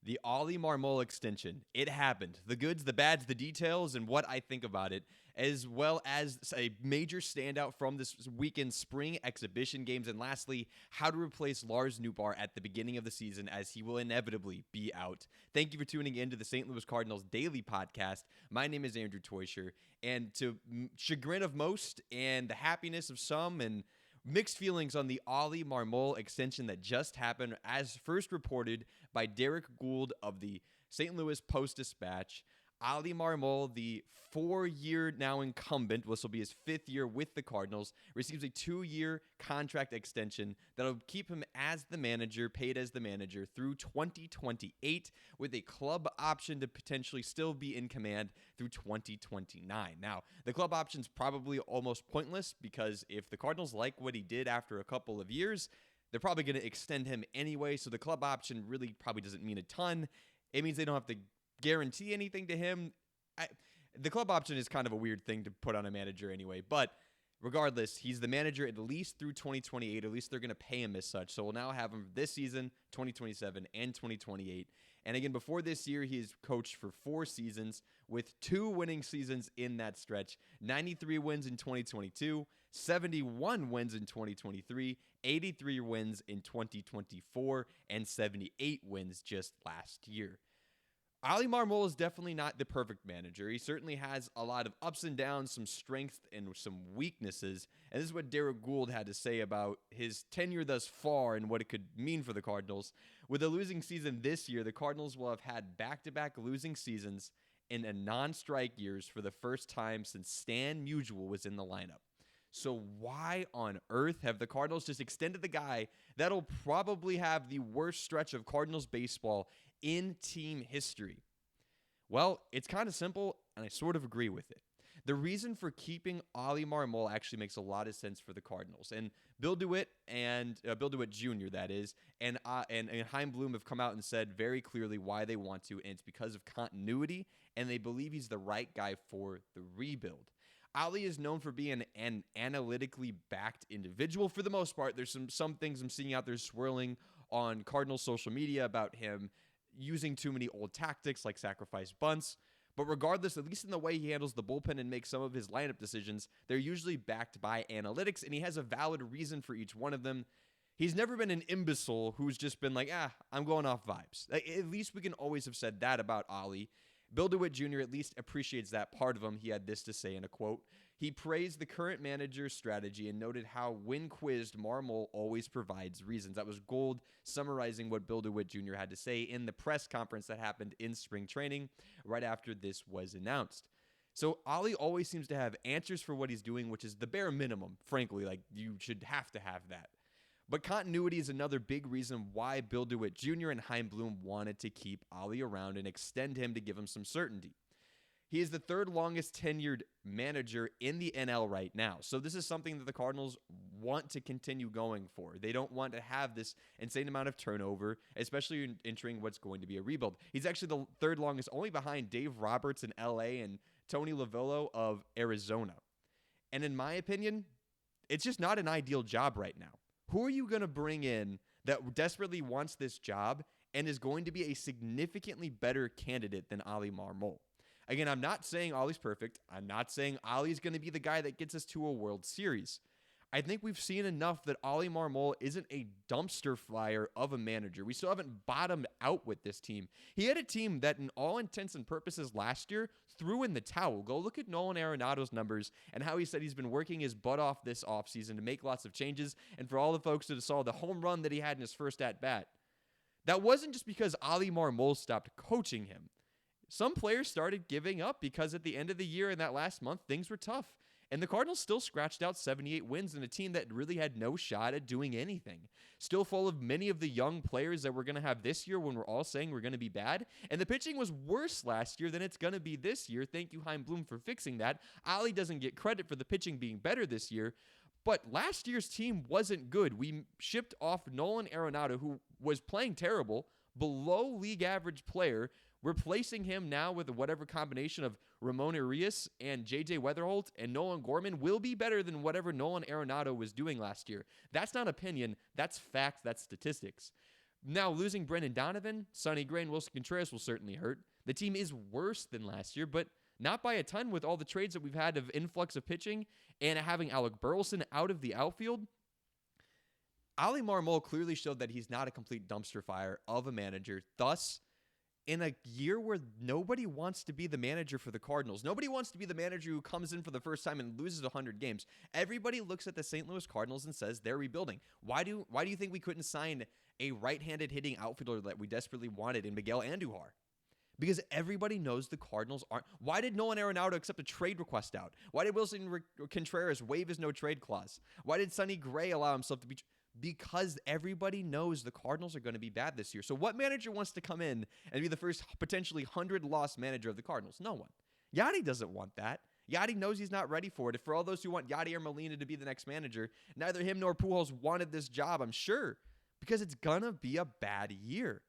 The Ollie Marmol extension. It happened. The goods, the bads, the details, and what I think about it, as well as a major standout from this weekend's spring exhibition games. And lastly, how to replace Lars Nootbaar at the beginning of the season, as he will inevitably be out. Thank you for tuning in to the St. Louis Cardinals Daily podcast. My name is Andrew Teuscher, and to chagrin of most and the happiness of some, and mixed feelings on the Ollie Marmol extension that just happened, as first reported by Derek Gould of the St. Louis Post-Dispatch. Ollie Marmol, the 4-year now incumbent, this will be his 5th year with the Cardinals, receives a 2-year contract extension that'll keep him as the manager, paid as the manager, through 2028, with a club option to potentially still be in command through 2029. Now, the club option's probably almost pointless, because if the Cardinals like what he did after a couple of years, they're probably going to extend him anyway, so the club option really probably doesn't mean a ton. It means they don't have to guarantee anything to him. The club option is kind of a weird thing to put on a manager anyway, but regardless, he's the manager at least through 2028. At least they're going to pay him as such. So we'll now have him this season, 2027, and 2028. And again, before this year, he has coached for 4 seasons with 2 winning seasons in that stretch. 93 wins in 2022, 71 wins in 2023, 83 wins in 2024, and 78 wins just last year. Ollie Marmol is definitely not the perfect manager. He certainly has a lot of ups and downs, some strengths and some weaknesses. And this is what Derek Gould had to say about his tenure thus far and what it could mean for the Cardinals. With a losing season this year, the Cardinals will have had back-to-back losing seasons in a non-strike years for the first time since Stan Musial was in the lineup. So why on earth have the Cardinals just extended the guy that'll probably have the worst stretch of Cardinals baseball in team history? Well, it's kind of simple, and I sort of agree with it. The reason for keeping Ollie Marmol actually makes a lot of sense for the Cardinals. And Bill DeWitt Jr., that is, and Chaim Bloom have come out and said very clearly why they want to, and it's because of continuity, and they believe he's the right guy for the rebuild. Ollie is known for being an analytically backed individual for the most part. There's some things I'm seeing out there swirling on Cardinals social media about him using too many old tactics like sacrifice bunts. But regardless, at least in the way he handles the bullpen and makes some of his lineup decisions, they're usually backed by analytics, and he has a valid reason for each one of them. He's never been an imbecile who's just been like, I'm going off vibes. At least we can always have said that about Ollie. Bill DeWitt Jr. at least appreciates that part of him. He had this to say in a quote. He praised the current manager's strategy and noted how, when quizzed, Marmol always provides reasons. That was Gould summarizing what Bill DeWitt Jr. had to say in the press conference that happened in spring training right after this was announced. So Ollie always seems to have answers for what he's doing, which is the bare minimum, frankly. Like, you should have to have that. But continuity is another big reason why Bill DeWitt Jr. and Chaim Bloom wanted to keep Ollie around and extend him to give him some certainty. He is the 3rd longest tenured manager in the NL right now. So this is something that the Cardinals want to continue going for. They don't want to have this insane amount of turnover, especially entering what's going to be a rebuild. He's actually the 3rd longest, only behind Dave Roberts in LA and Tony Lavillo of Arizona. And in my opinion, it's just not an ideal job right now. Who are you going to bring in that desperately wants this job and is going to be a significantly better candidate than Ollie Marmol? Again, I'm not saying Ollie's perfect. I'm not saying Ollie's going to be the guy that gets us to a World Series. I think we've seen enough that Ollie Marmol isn't a dumpster fire of a manager. We still haven't bottomed out with this team. He had a team that, in all intents and purposes last year, threw in the towel. Go look at Nolan Arenado's numbers and how he said he's been working his butt off this offseason to make lots of changes. And for all the folks that saw the home run that he had in his first at-bat, that wasn't just because Ollie Marmol stopped coaching him. Some players started giving up because at the end of the year and that last month, things were tough. And the Cardinals still scratched out 78 wins in a team that really had no shot at doing anything. Still full of many of the young players that we're going to have this year when we're all saying we're going to be bad. And the pitching was worse last year than it's going to be this year. Thank you, Chaim Bloom, for fixing that. Ollie doesn't get credit for the pitching being better this year. But last year's team wasn't good. We shipped off Nolan Arenado, who was playing terrible, below league average player, replacing him now with whatever combination of Ramon Urias and J.J. Wetherholt and Nolan Gorman will be better than whatever Nolan Arenado was doing last year. That's not opinion. That's fact. That's statistics. Now, losing Brendan Donovan, Sonny Gray, and Wilson Contreras will certainly hurt. The team is worse than last year, but not by a ton with all the trades that we've had of influx of pitching and having Alec Burleson out of the outfield. Ali Marmol clearly showed that he's not a complete dumpster fire of a manager. Thus, in a year where nobody wants to be the manager for the Cardinals, nobody wants to be the manager who comes in for the first time and loses 100 games. Everybody looks at the St. Louis Cardinals and says they're rebuilding. Why do you think we couldn't sign a right-handed hitting outfielder that we desperately wanted in Miguel Andujar? Because everybody knows the Cardinals aren't. Why did Nolan Arenado accept a trade request out? Why did Wilson Contreras waive his no-trade clause? Why did Sonny Gray allow himself to be... Because everybody knows the Cardinals are going to be bad this year. So what manager wants to come in and be the first potentially 100-loss manager of the Cardinals? No one. Yachty doesn't want that. Yachty knows he's not ready for it. If for all those who want Yachty or Molina to be the next manager, neither him nor Pujols wanted this job, I'm sure, because it's going to be a bad year.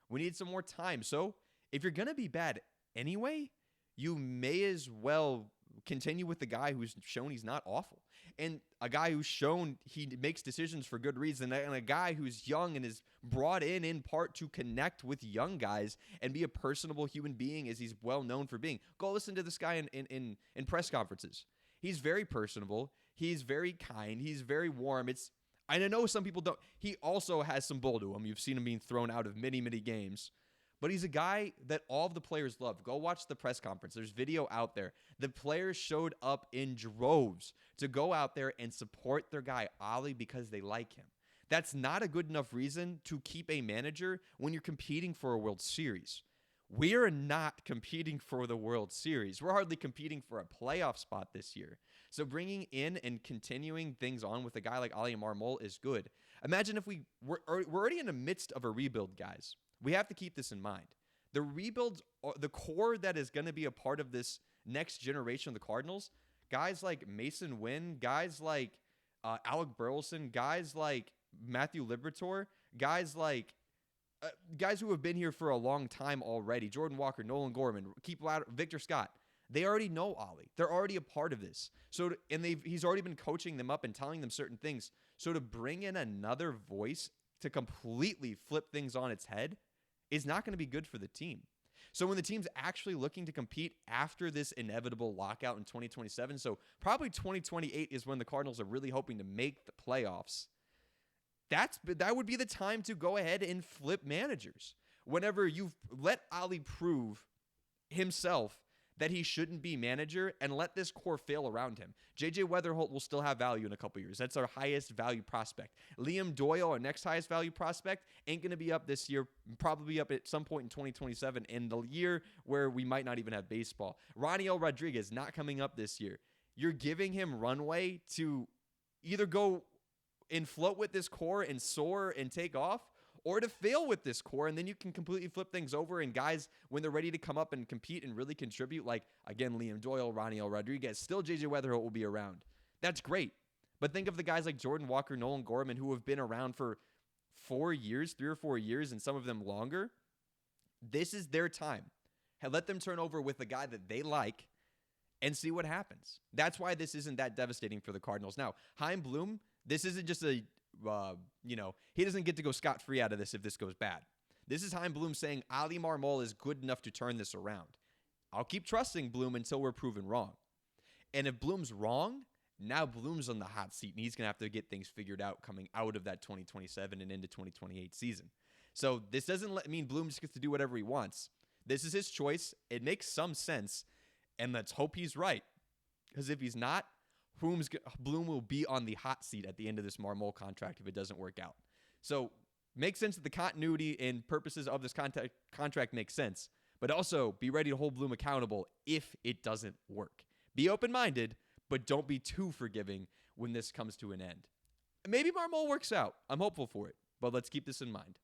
We need some more time. So if you're going to be bad anyway, you may as well continue with the guy who's shown he's not awful. And a guy who's shown he makes decisions for good reason, and a guy who's young and is brought in part to connect with young guys and be a personable human being, as he's well known for being. Go listen to this guy in press conferences. He's very personable. He's very kind. He's very warm. I know some people don't. He also has some bull to him. You've seen him being thrown out of many, many games. But he's a guy that all of the players love. Go watch the press conference. There's video out there. The players showed up in droves to go out there and support their guy, Ali, because they like him. That's not a good enough reason to keep a manager when you're competing for a World Series. We're not competing for the World Series. We're hardly competing for a playoff spot this year. So bringing in and continuing things on with a guy like Ali Marmol is good. Imagine if we're already in the midst of a rebuild, guys. We have to keep this in mind. The rebuilds, the core that is going to be a part of this next generation of the Cardinals, guys like Mason Wynn, guys like Alec Burleson, guys like Matthew Liberatore, guys who have been here for a long time already, Jordan Walker, Nolan Gorman, Victor Scott, they already know Ali. They're already a part of this. He's already been coaching them up and telling them certain things. So to bring in another voice to completely flip things on its head is not going to be good for the team. So when the team's actually looking to compete after this inevitable lockout in 2027, so probably 2028 is when the Cardinals are really hoping to make the playoffs, that would be the time to go ahead and flip managers. Whenever you've let Ali prove himself that he shouldn't be manager and let this core fail around him. J.J. Wetherholt will still have value in a couple years. That's our highest value prospect. Liam Doyle, our next highest value prospect, ain't going to be up this year, probably up at some point in 2027, in the year where we might not even have baseball. Rationale Rodriguez, not coming up this year. You're giving him runway to either go and float with this core and soar and take off, or to fail with this core, and then you can completely flip things over, and guys, when they're ready to come up and compete and really contribute, like, again, Liam Doyle, Rationale Rodriguez, still J.J. Wetherholt will be around. That's great. But think of the guys like Jordan Walker, Nolan Gorman, who have been around for 4 years, 3 or 4 years, and some of them longer. This is their time. Let them turn over with a guy that they like and see what happens. That's why this isn't that devastating for the Cardinals. Now, Chaim Bloom, this isn't just he doesn't get to go scot-free out of this if this goes bad. This is Chaim Bloom saying Ali Marmol is good enough to turn this around. I'll keep trusting Bloom until we're proven wrong. And if Bloom's wrong, now Bloom's on the hot seat, and he's going to have to get things figured out coming out of that 2027 and into 2028 season. So this doesn't mean Bloom just gets to do whatever he wants. This is his choice. It makes some sense, and let's hope he's right. Because if he's not, Bloom will be on the hot seat at the end of this Marmol contract if it doesn't work out. So makes sense that the continuity and purposes of this contract make sense, but also be ready to hold Bloom accountable if it doesn't work. Be open-minded, but don't be too forgiving when this comes to an end. Maybe Marmol works out. I'm hopeful for it, but let's keep this in mind.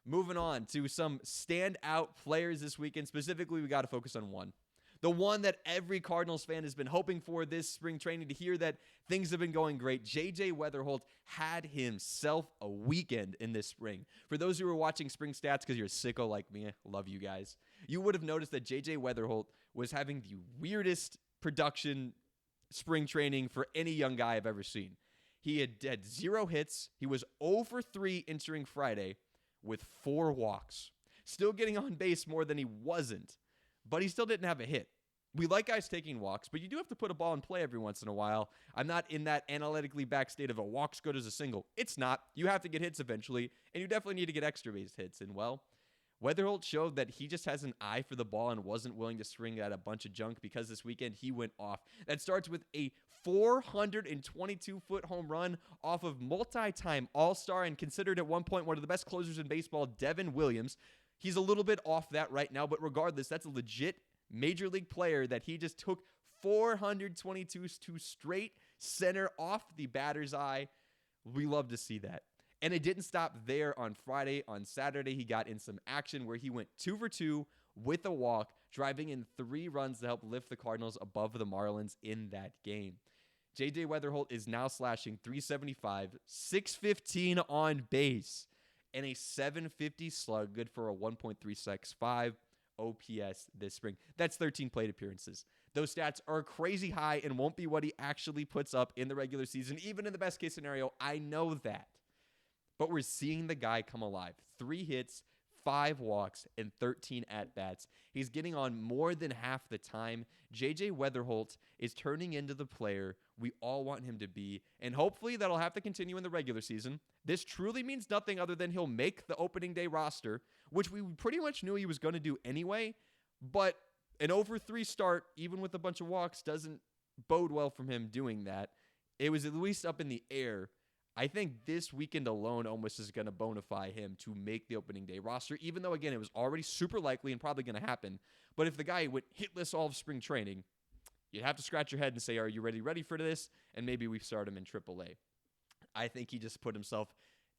Moving on to some standout players this weekend. Specifically, we got to focus on one. The one that every Cardinals fan has been hoping for this spring training, to hear that things have been going great. J.J. Wetherholt had himself a weekend in this spring. For those who were watching spring stats, because you're a sicko like me, I love you guys, you would have noticed that J.J. Wetherholt was having the weirdest production spring training for any young guy I've ever seen. He had 0 hits. He was 0 for 3 entering Friday with 4 walks. Still getting on base more than he wasn't, but he still didn't have a hit. We like guys taking walks, but you do have to put a ball in play every once in a while. I'm not in that analytically back state of a walk's good as a single. It's not. You have to get hits eventually, and you definitely need to get extra base hits. And, well, Wetherholt showed that he just has an eye for the ball and wasn't willing to swing at a bunch of junk because this weekend he went off. That starts with a 422-foot home run off of multi-time All-Star and considered at one point one of the best closers in baseball, Devin Williams. He's a little bit off that right now, but regardless, that's a legit major league player that he just took 422 to straight center off the batter's eye. We love to see that. And it didn't stop there on Friday. On Saturday, he got in some action where he went 2 for 2 with a walk, driving in 3 runs to help lift the Cardinals above the Marlins in that game. J.J. Wetherholt is now slashing .375, .615 on base, and a .750 slug, good for a 1.365 OPS this spring. That's 13 plate appearances. Those stats are crazy high and won't be what he actually puts up in the regular season, even in the best case scenario. I know that. But we're seeing the guy come alive. 3 hits, 5 walks, and 13 at-bats. He's getting on more than half the time. J.J. Wetherholt is turning into the player we all want him to be, and hopefully that'll have to continue in the regular season. This truly means nothing other than he'll make the opening day roster, which we pretty much knew he was going to do anyway, but an over 3 start, even with a bunch of walks, doesn't bode well from him doing that. It was at least up in the air. I think this weekend alone almost is going to bona fide him to make the opening day roster, even though, again, it was already super likely and probably going to happen. But if the guy went hitless all of spring training, you'd have to scratch your head and say, are you ready for this? And maybe we start him in AAA. I think he just put himself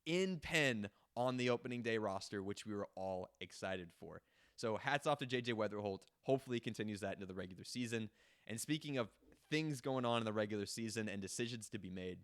in pen on the opening day roster, which we were all excited for. So hats off to J.J. Wetherholt. Hopefully he continues that into the regular season. And speaking of things going on in the regular season and decisions to be made,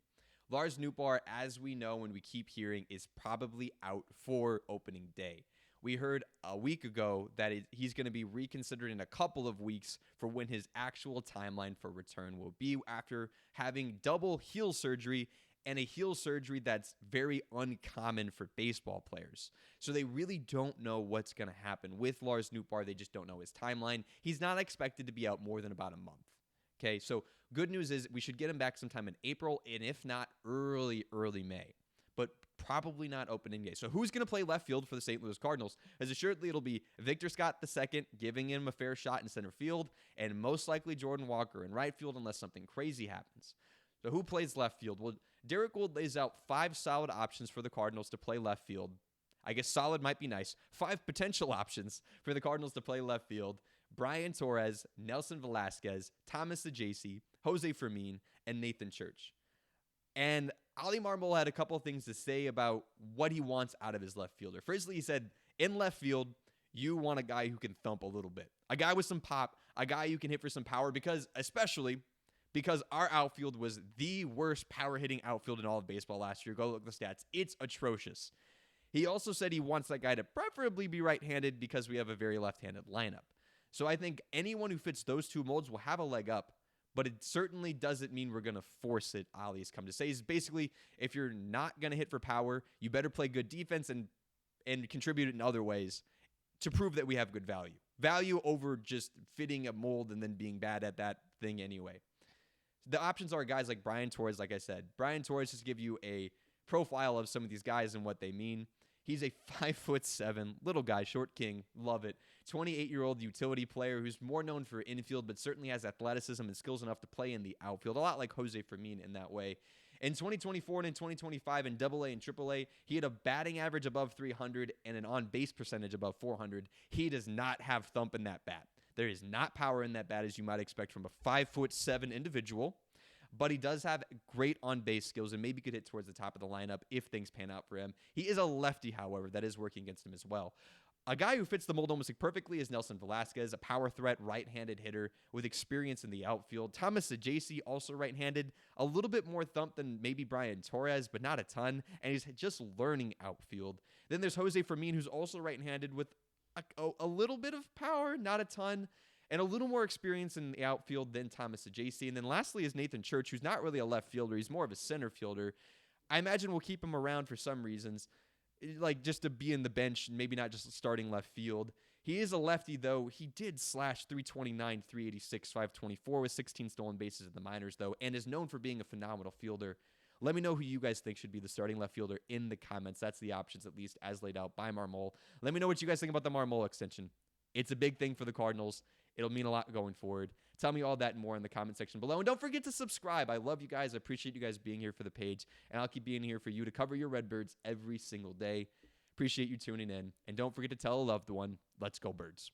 Lars Nootbaar, as we know and we keep hearing, is probably out for opening day. We heard a week ago that he's going to be reconsidered in a couple of weeks for when his actual timeline for return will be after having double heel surgery, and a heel surgery that's very uncommon for baseball players. So they really don't know what's going to happen with Lars Nootbaar. They just don't know his timeline. He's not expected to be out more than about a month. Okay, so good news is we should get him back sometime in April, and if not, early May. But probably not opening day. So who's going to play left field for the St. Louis Cardinals? As assuredly, it'll be Victor Scott II, giving him a fair shot in center field, and most likely Jordan Walker in right field unless something crazy happens. So who plays left field? Well, Derek Gould lays out 5 solid options for the Cardinals to play left field. I guess solid might be nice. 5 potential options for the Cardinals to play left field. Brian Torres, Nelson Velasquez, Thomas Saggese, Jose Fermin, and Nathan Church. And Ali Marmol had a couple of things to say about what he wants out of his left fielder. Firstly, he said, in left field, you want a guy who can thump a little bit. A guy with some pop, a guy who can hit for some power, especially because our outfield was the worst power-hitting outfield in all of baseball last year. Go look at the stats. It's atrocious. He also said he wants that guy to preferably be right-handed because we have a very left-handed lineup. So I think anyone who fits those 2 molds will have a leg up, but it certainly doesn't mean we're going to force it, Ali's come to say. Is basically, if you're not going to hit for power, you better play good defense and contribute in other ways to prove that we have good value. Value over just fitting a mold and then being bad at that thing anyway. The options are guys like Brian Torres, like I said. Brian Torres, just to give you a profile of some of these guys and what they mean. He's a 5'7", little guy, short king, love it. 28-year-old utility player who's more known for infield, but certainly has athleticism and skills enough to play in the outfield, a lot like Jose Fermin in that way. In 2024 and in 2025 in AA and AAA, he had a batting average above 300 and an on-base percentage above 400. He does not have thump in that bat. There is not power in that bat, as you might expect from a 5'7" individual. But he does have great on-base skills and maybe could hit towards the top of the lineup if things pan out for him. He is a lefty, however. That is working against him as well. A guy who fits the mold almost perfectly is Nelson Velasquez, a power threat right-handed hitter with experience in the outfield. Thomas Saggese, also right-handed, a little bit more thump than maybe Brian Torres, but not a ton, and he's just learning outfield. Then there's Jose Fermin, who's also right-handed with a little bit of power, not a ton, and a little more experience in the outfield than Thomas Saggese. And then lastly is Nathan Church, who's not really a left fielder. He's more of a center fielder. I imagine we'll keep him around for some reasons. like just to be in the bench, maybe not just starting left field. He is a lefty, though. He did slash 329, 386, 524 with 16 stolen bases in the minors, though, and is known for being a phenomenal fielder. Let me know who you guys think should be the starting left fielder in the comments. That's the options, at least, as laid out by Marmol. Let me know what you guys think about the Marmol extension. It's a big thing for the Cardinals. It'll mean a lot going forward. Tell me all that and more in the comment section below. And don't forget to subscribe. I love you guys. I appreciate you guys being here for the page. And I'll keep being here for you to cover your Redbirds every single day. Appreciate you tuning in. And don't forget to tell a loved one, let's go Birds.